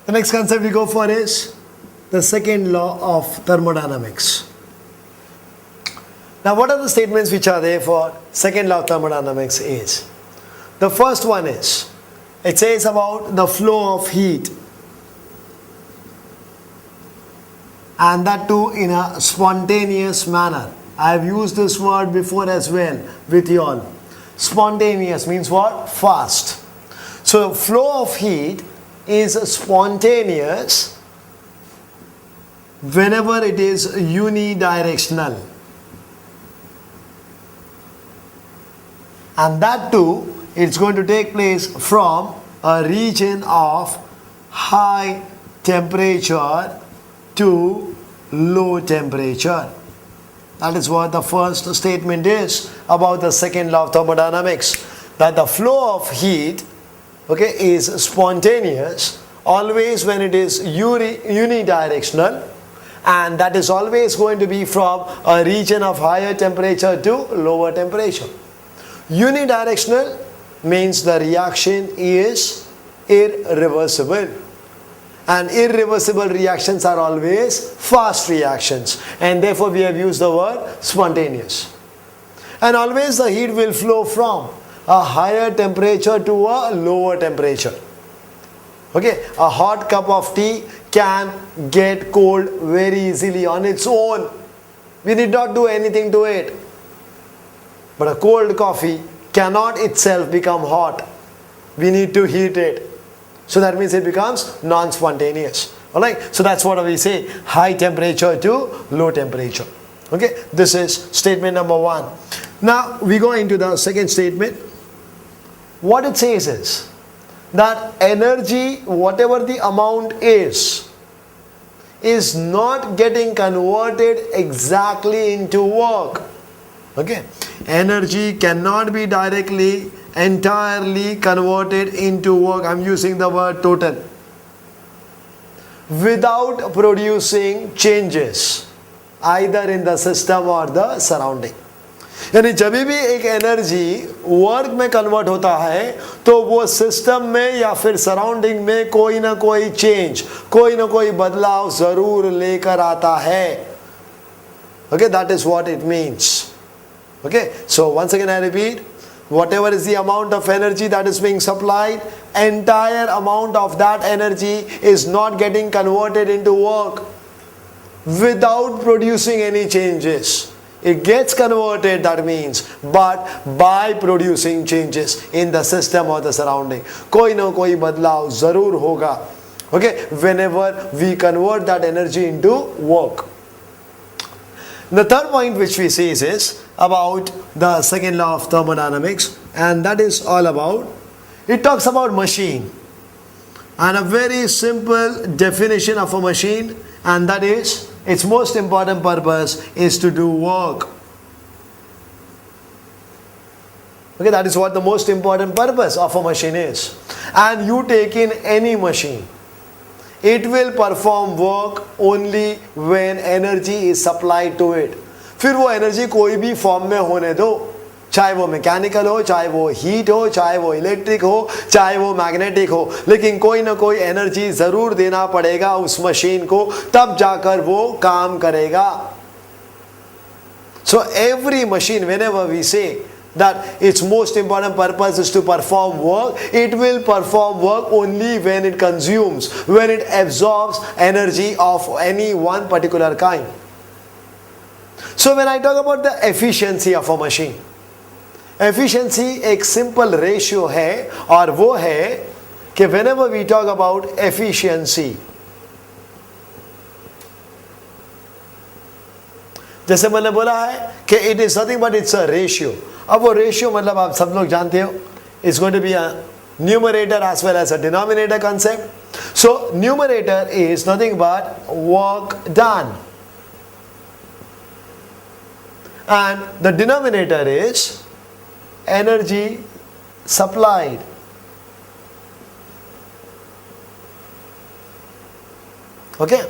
The next concept we go for is the second law of thermodynamics. Now, what are the statements which are there for second law of thermodynamics is? The first one is, it says about the flow of heat, and that too in a spontaneous manner. I have used this word before as well with you all. Spontaneous means what? Fast. So flow of heat is spontaneous whenever it is unidirectional, and that too it's going to take place from a region of high temperature to low temperature. That is what the first statement is about the second law of thermodynamics, that the flow of heat, okay, is spontaneous always when it is unidirectional, and that is always going to be from a region of higher temperature to lower temperature. Unidirectional means the reaction is irreversible, and irreversible reactions are always fast reactions, and therefore we have used the word spontaneous. And always the heat will flow from a higher temperature to a lower temperature. Okay, a hot cup of tea can get cold very easily on its own. We need not do anything to it. But a cold coffee cannot itself become hot. We need to heat it. So that means it becomes non-spontaneous. Alright, so that's what we say, high temperature to low temperature. Okay, this is statement number one. Now we go into the second statement. What it says is that energy, whatever the amount is not getting converted exactly into work. Okay, energy cannot be directly, entirely converted into work. I'm using the word total, without producing changes either in the system or the surrounding. यानी जब भी एक energy work में convert होता है तो वो system में या फिर सराउंडिंग में कोई ना कोई चेंज, कोई ना कोई बदलाव जरूर लेकर आता है. Okay, that is what it means. Okay, so once again I repeat, whatever is the amount of energy that is being supplied, entire amount of that energy is not getting converted into work without producing any changes. It gets converted, that means, but by producing changes in the system or the surrounding. कोई ना कोई बदलाव जरूर होगा. Okay, whenever we convert that energy into work. The third point which we see is about the second law of thermodynamics, and that is all about, it talks about machine, and a very simple definition of a machine, and that is its most important purpose is to do work. Okay, that is what the most important purpose of a machine is. And you take in any machine, it will perform work only when energy is supplied to it. फिर वो energy कोई भी form में होने दो, चाहे वो mechanical हो, चाहे वो हीट हो, चाहे वो इलेक्ट्रिक हो, चाहे वो मैग्नेटिक हो, लेकिन कोई ना कोई एनर्जी जरूर देना पड़ेगा उस मशीन को, तब जाकर वो काम करेगा. So every machine, whenever we say that its most important purpose is to perform work, it will perform work only when it consumes, when it absorbs energy of any one particular kind. So when I talk about the efficiency of a machine, efficiency एक simple ratio है, और वो है कि whenever we talk about efficiency, जैसे मैंने बोला है कि it is nothing but it's a ratio. अब वो ratio मतलब आप सब लोग जानते हो, it's going to be a numerator as well as a denominator concept. So numerator is nothing but work done, and the denominator is energy supplied. Okay,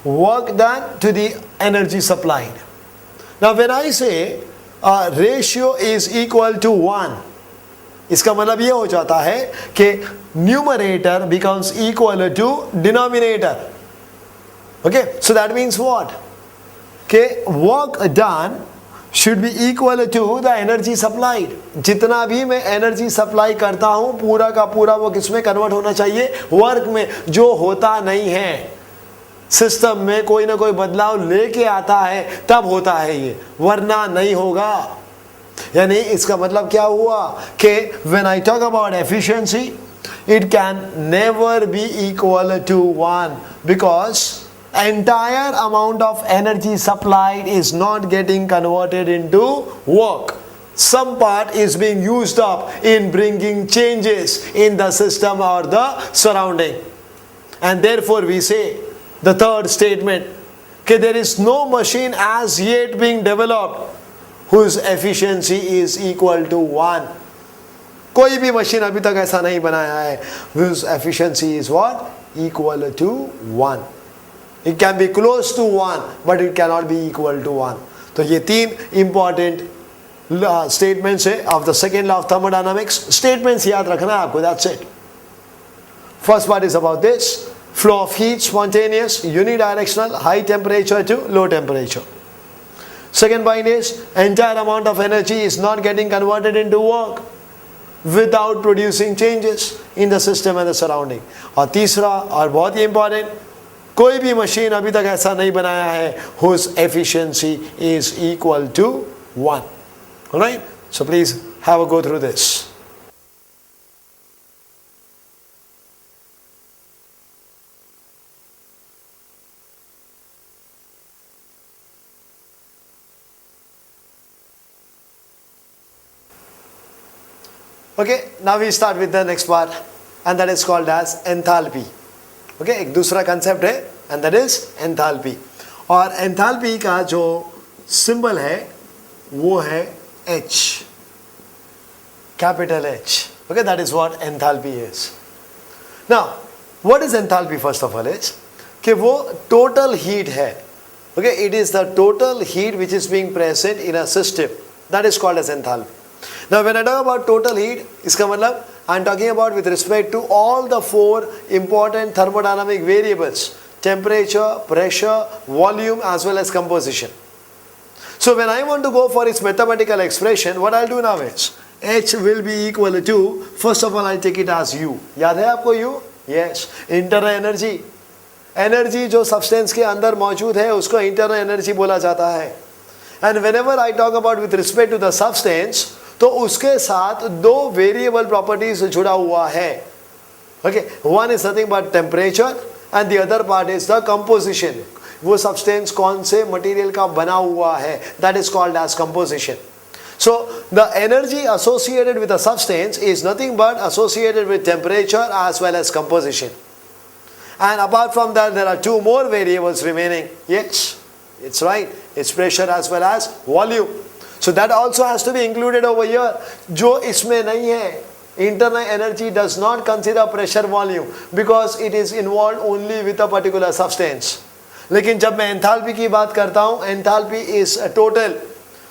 work done to the energy supplied. Now when I say ratio is equal to 1, इसका मतलब ये हो जाता है कि numerator becomes equal to denominator. Okay, so that means what? Okay, work done should be equal to the energy supplied. जितना भी मैं एनर्जी सप्लाई करता हूं पूरा का पूरा वो किस में कन्वर्ट होना चाहिए? वर्क में. जो होता नहीं है, सिस्टम में कोई ना कोई बदलाव लेके आता है तब होता है ये, वरना नहीं होगा. यानी इसका मतलब क्या हुआ कि when I talk about efficiency, it can never be equal to 1 because entire amount of energy supplied is not getting converted into work. Some part is being used up in bringing changes in the system or the surrounding. And therefore we say the third statement, that there is no machine as yet being developed whose efficiency is equal to 1. कोई भी machine अभी तक ऐसा नहीं बनाया है whose efficiency is what? Equal to 1. It can be close to 1 but it cannot be equal to 1. तो ये तीन important statements है of the second law of thermodynamics. Statements याद रखना है आपको, that's it. First part is about this. Flow of heat, spontaneous, unidirectional, high temperature to low temperature. Second point is entire amount of energy is not getting converted into work without producing changes in the system and the surrounding. और तीसरा और बहुत ही important, कोई भी machine अभी तक ऐसा नहीं बनाया है whose efficiency is equal to 1. Alright? So please have a go through this. Okay, now we start with the next part and that is called as enthalpy. Okay, एक दूसरा concept है and that is enthalpy. और enthalpy का जो symbol है वो है H, capital H. Okay, that is what enthalpy is. Now, what is enthalpy first of all is कि वो total heat है. Okay, it is the total heat which is being present in a system. That is called as enthalpy. Now when I talk about total heat, इसका मतलब I am talking about with respect to all the four important thermodynamic variables: temperature, pressure, volume as well as composition. So when I want to go for its mathematical expression, what I'll do now is H will be equal to, first of all I'll take it as U. याद है आपको U? Yes. Internal energy. Energy जो substance के अंदर मौजूद है उसको internal energy बोला जाता है. And whenever I talk about with respect to the substance, तो उसके साथ दो वेरिएबल प्रॉपर्टीज जुड़ा हुआ है. Okay, one is nothing but temperature and the other part is the composition. वो सब्सटेंस कौन से मटेरियल का बना हुआ है, that is called as composition. So the energy associated with the substance is nothing but associated with temperature as well as composition. And apart from that there are two more variables remaining. Yes, it's right, it's pressure as well as volume. So that also has to be included over here. जो इसमें नहीं है, internal energy does not consider pressure volume because it is involved only with a particular substance. लेकिन जब मैं enthalpy की बात करता हूँ, enthalpy is a total.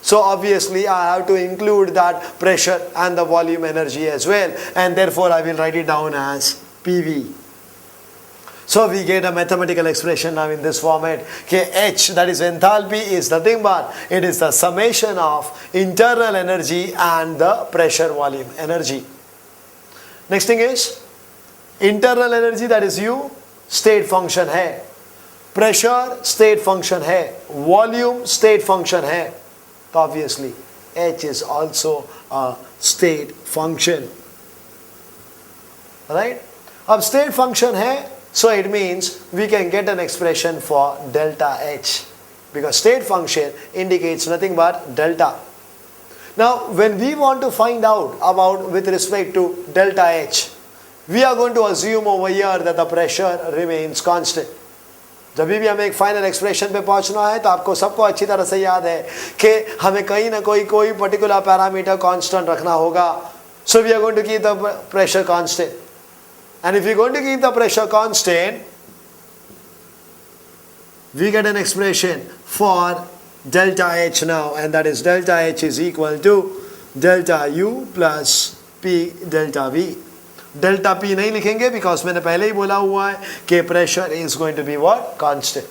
So obviously I have to include that pressure and the volume energy as well, and therefore I will write it down as PV. So we get a mathematical expression now in this format. Okay, H, that is enthalpy, is nothing but it is the summation of internal energy and the pressure volume energy. Next thing is internal energy, that is U, state function है. Pressure state function है. Volume state function है. So obviously H is also a state function. Right? अब state function है, so it means we can get an expression for delta H because state function indicates nothing but delta. Now when we want to find out about with respect to delta H, we are going to assume over here that the pressure remains constant. जब भी हमें एक final expression पे पहुंचना है तो आपको सबको अच्छी तरह से याद है कि हमें कहीं ना कोई पर्टिकुलर पैरामीटर कांस्टेंट रखना होगा. So we are going to keep the pressure constant. And if we are going to keep the pressure constant, we get an expression for delta H now, and that is delta H is equal to delta U plus P delta V. Delta P नहीं लिखेंगे because मैंने पहले ही बोला हुआ है कि pressure is going to be what constant.